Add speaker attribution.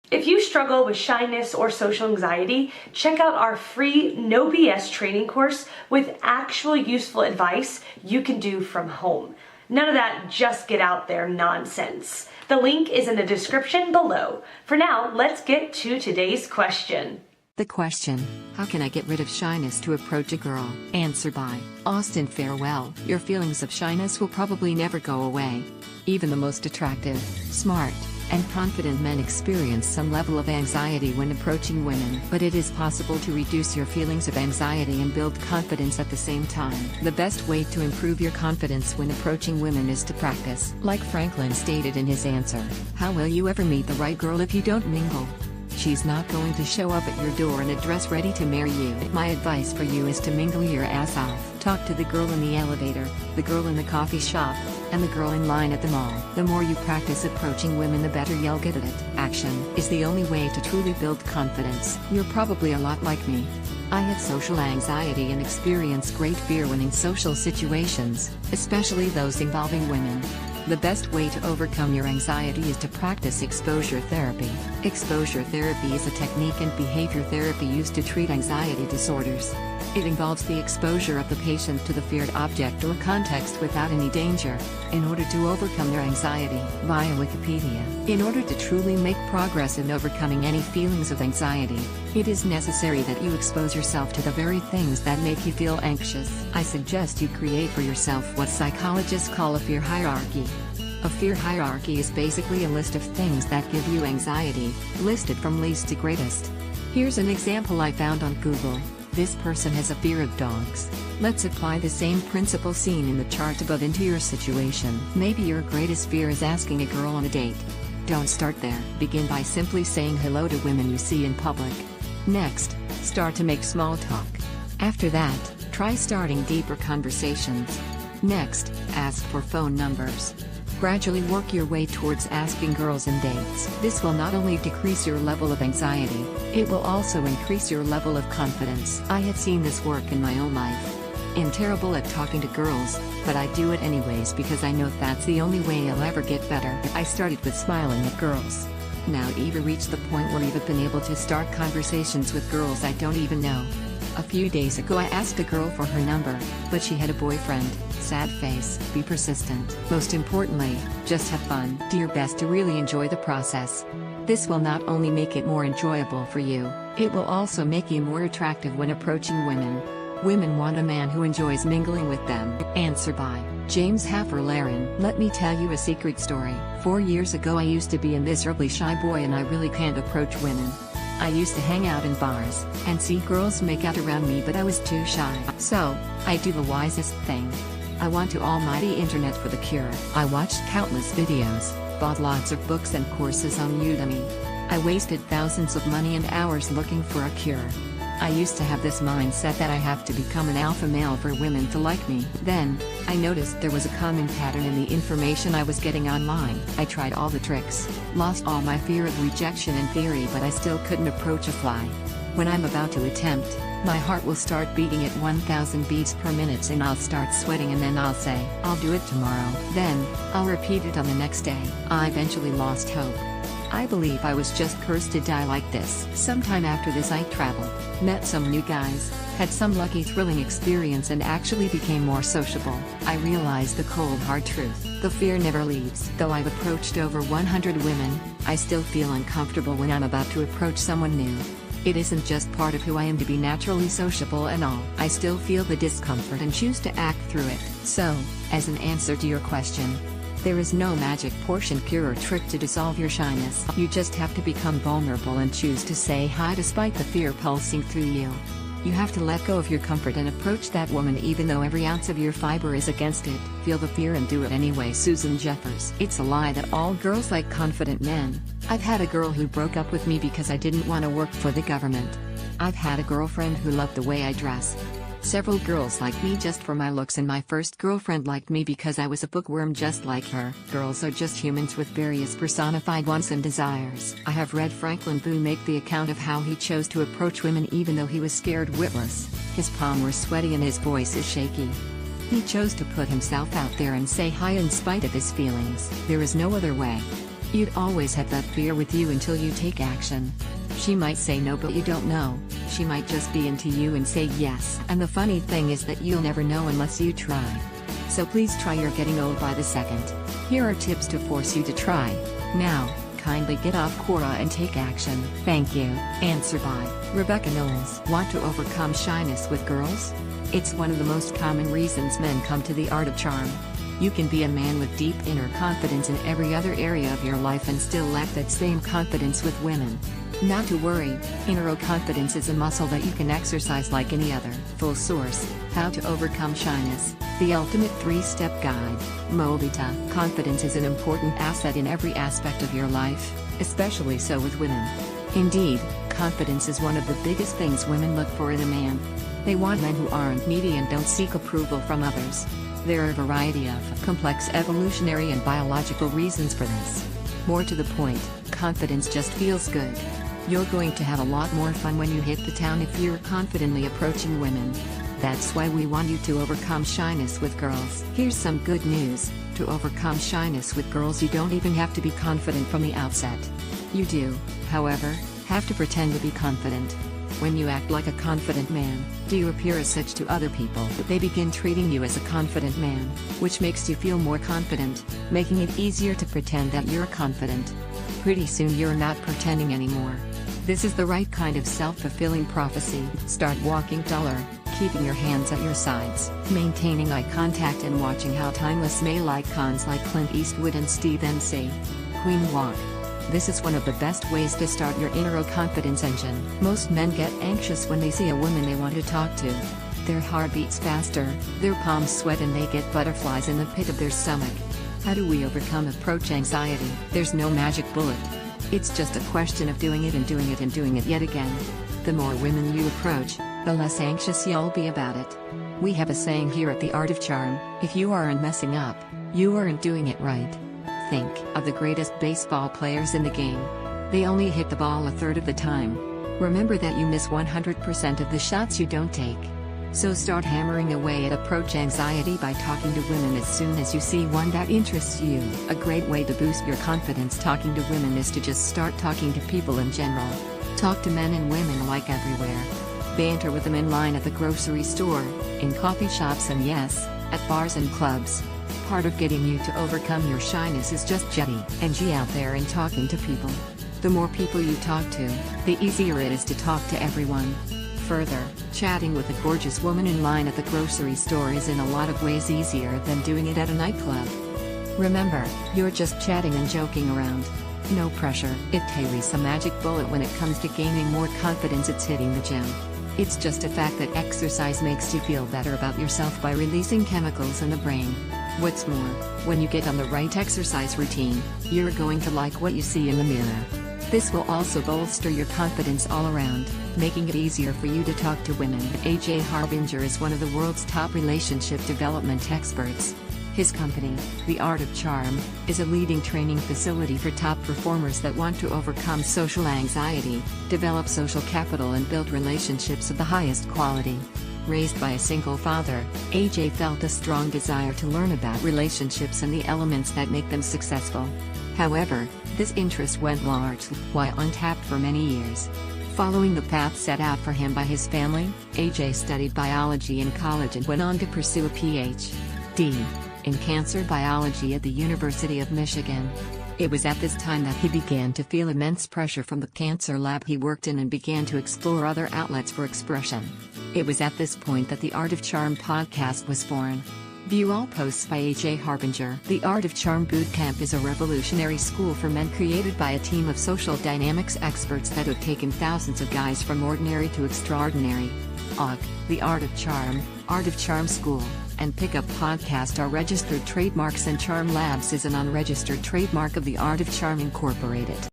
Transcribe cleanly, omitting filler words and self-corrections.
Speaker 1: If you struggle with shyness or social anxiety, check out our free No BS training course with actual useful advice you can do from home. None of that just get out there nonsense. The link is in the description below. For now, let's get to today's question.
Speaker 2: The question: how can I get rid of shyness to approach a girl? Answer by Austin Farewell. Your feelings of shyness will probably never go away. Even the most attractive, smart, and confident men experience some level of anxiety when approaching women, but it is possible to reduce your feelings of anxiety and build confidence at the same time. The best way to improve your confidence when approaching women is to practice. Like Franklin stated in his answer, how will you ever meet the right girl if you don't mingle? She's not going to show up at your door in a dress ready to marry you. My advice for you is to mingle your ass off. Talk to the girl in the elevator, the girl in the coffee shop, and the girl in line at the mall. The more you practice approaching women, the better you'll get at it. Action is the only way to truly build confidence. You're probably a lot like me. I have social anxiety and experience great fear when in social situations, especially those involving women. The best way to overcome your anxiety is to practice exposure therapy. Exposure therapy is a technique in behavior therapy used to treat anxiety disorders. It involves the exposure of the patient to the feared object or context without any danger, in order to overcome their anxiety. Via Wikipedia. In order to truly make progress in overcoming any feelings of anxiety, it is necessary that you expose yourself to the very things that make you feel anxious. I suggest you create for yourself what psychologists call a fear hierarchy. A fear hierarchy is basically a list of things that give you anxiety, listed from least to greatest. Here's an example I found on Google. This person has a fear of dogs. Let's apply the same principle seen in the chart above into your situation. Maybe your greatest fear is asking a girl on a date. Don't start there. Begin by simply saying hello to women you see in public. Next, start to make small talk. After that, try starting deeper conversations. Next, ask for phone numbers. Gradually work your way towards asking girls on dates. This will not only decrease your level of anxiety, it will also increase your level of confidence. I have seen this work in my own life. I'm terrible at talking to girls, but I do it anyways because I know that's the only way I'll ever get better. I started with smiling at girls. Now I've reached the point where I've been able to start conversations with girls I don't even know. A few days ago I asked a girl for her number, but she had a boyfriend. Sad face. Be persistent. Most importantly, just have fun. Do your best to really enjoy the process. This will not only make it more enjoyable for you, it will also make you more attractive when approaching women. Women want a man who enjoys mingling with them. Answer by James Hafer-Laren. Let me tell you a secret story. 4 years ago I used to be a miserably shy boy and I really can't approach women. I used to hang out in bars and see girls make out around me, but I was too shy. So, I do the wisest thing. I went to almighty internet for the cure. I watched countless videos, bought lots of books and courses on Udemy. I wasted thousands of money and hours looking for a cure. I used to have this mindset that I have to become an alpha male for women to like me. Then, I noticed there was a common pattern in the information I was getting online. I tried all the tricks, lost all my fear of rejection in theory, but I still couldn't approach a fly. When I'm about to attempt, my heart will start beating at 1,000 beats per minute and I'll start sweating, and then I'll say, I'll do it tomorrow. Then, I'll repeat it on the next day. I eventually lost hope. I believe I was just cursed to die like this. Sometime after this I traveled, met some new guys, had some lucky thrilling experience and actually became more sociable. I realized the cold hard truth. The fear never leaves. Though I've approached over 100 women, I still feel uncomfortable when I'm about to approach someone new. It isn't just part of who I am to be naturally sociable and all. I still feel the discomfort and choose to act through it. So, as an answer to your question, there is no magic potion, cure or trick to dissolve your shyness. You just have to become vulnerable and choose to say hi despite the fear pulsing through you. You have to let go of your comfort and approach that woman even though every ounce of your fiber is against it. Feel the fear and do it anyway. Susan Jeffers. It's a lie that all girls like confident men. I've had a girl who broke up with me because I didn't want to work for the government. I've had a girlfriend who loved the way I dress. Several girls liked me just for my looks, and my first girlfriend liked me because I was a bookworm just like her. Girls are just humans with various personified wants and desires. I have read Franklin Boo make the account of how he chose to approach women even though he was scared witless. His palms were sweaty and his voice is shaky. He chose to put himself out there and say hi in spite of his feelings. There is no other way. You'd always have that fear with you until you take action. She might say no, but you don't know. She might just be into you and say yes. And the funny thing is that you'll never know unless you try. So please try. You're getting old by the second. Here are tips to force you to try. Now, kindly get off Quora and take action. Thank you. Answer by Rebecca Knowles. Want to overcome shyness with girls? It's one of the most common reasons men come to the art of charm. You can be a man with deep inner confidence in every other area of your life and still lack that same confidence with women. Not to worry, inner confidence is a muscle that you can exercise like any other. Full source, How to Overcome Shyness, the ultimate 3-step guide. Mobita. Confidence is an important asset in every aspect of your life, especially so with women. Indeed, confidence is one of the biggest things women look for in a man. They want men who aren't needy and don't seek approval from others. There are a variety of complex evolutionary and biological reasons for this. More to the point, confidence just feels good. You're going to have a lot more fun when you hit the town if you're confidently approaching women. That's why we want you to overcome shyness with girls. Here's some good news. To overcome shyness with girls, you don't even have to be confident from the outset. You do, however, have to pretend to be confident. When you act like a confident man, do you appear as such to other people? They begin treating you as a confident man, which makes you feel more confident, making it easier to pretend that you're confident. Pretty soon you're not pretending anymore. This is the right kind of self-fulfilling prophecy. Start walking taller, keeping your hands at your sides, maintaining eye contact and watching how timeless male icons like Clint Eastwood and Steve NC Queen walk. This is one of the best ways to start your inner confidence engine. Most men get anxious when they see a woman they want to talk to. Their heart beats faster, their palms sweat, and they get butterflies in the pit of their stomach. How do we overcome approach anxiety? There's no magic bullet. It's just a question of doing it and doing it and doing it yet again. The more women you approach, the less anxious you'll be about it. We have a saying here at the Art of Charm: if you aren't messing up, you aren't doing it right. Think of the greatest baseball players in the game. They only hit the ball a third of the time. Remember that you miss 100% of the shots you don't take. So start hammering away at approach anxiety by talking to women as soon as you see one that interests you. A great way to boost your confidence talking to women is to just start talking to people in general. Talk to men and women alike everywhere. Banter with them in line at the grocery store, in coffee shops, and yes, at bars and clubs. Part of getting you to overcome your shyness is just getting out there and talking to people. The more people you talk to, the easier it is to talk to everyone. Further, chatting with a gorgeous woman in line at the grocery store is in a lot of ways easier than doing it at a nightclub. Remember, you're just chatting and joking around. No pressure. If Taylor's a magic bullet when it comes to gaining more confidence, it's hitting the gym. It's just a fact that exercise makes you feel better about yourself by releasing chemicals in the brain. What's more, when you get on the right exercise routine, you're going to like what you see in the mirror. This will also bolster your confidence all around, making it easier for you to talk to women. AJ Harbinger is one of the world's top relationship development experts. His company, The Art of Charm, is a leading training facility for top performers that want to overcome social anxiety, develop social capital, and build relationships of the highest quality. Raised by a single father, AJ felt a strong desire to learn about relationships and the elements that make them successful. However, this interest went largely untapped for many years. Following the path set out for him by his family, AJ studied biology in college and went on to pursue a Ph.D. in cancer biology at the University of Michigan. It was at this time that he began to feel immense pressure from the cancer lab he worked in and began to explore other outlets for expression. It was at this point that the Art of Charm podcast was born. View all posts by AJ Harbinger. The Art of Charm Bootcamp is a revolutionary school for men created by a team of social dynamics experts that have taken thousands of guys from ordinary to extraordinary. The Art of Charm School, and Pickup Podcast are registered trademarks, and Charm Labs is an unregistered trademark of the Art of Charm Incorporated.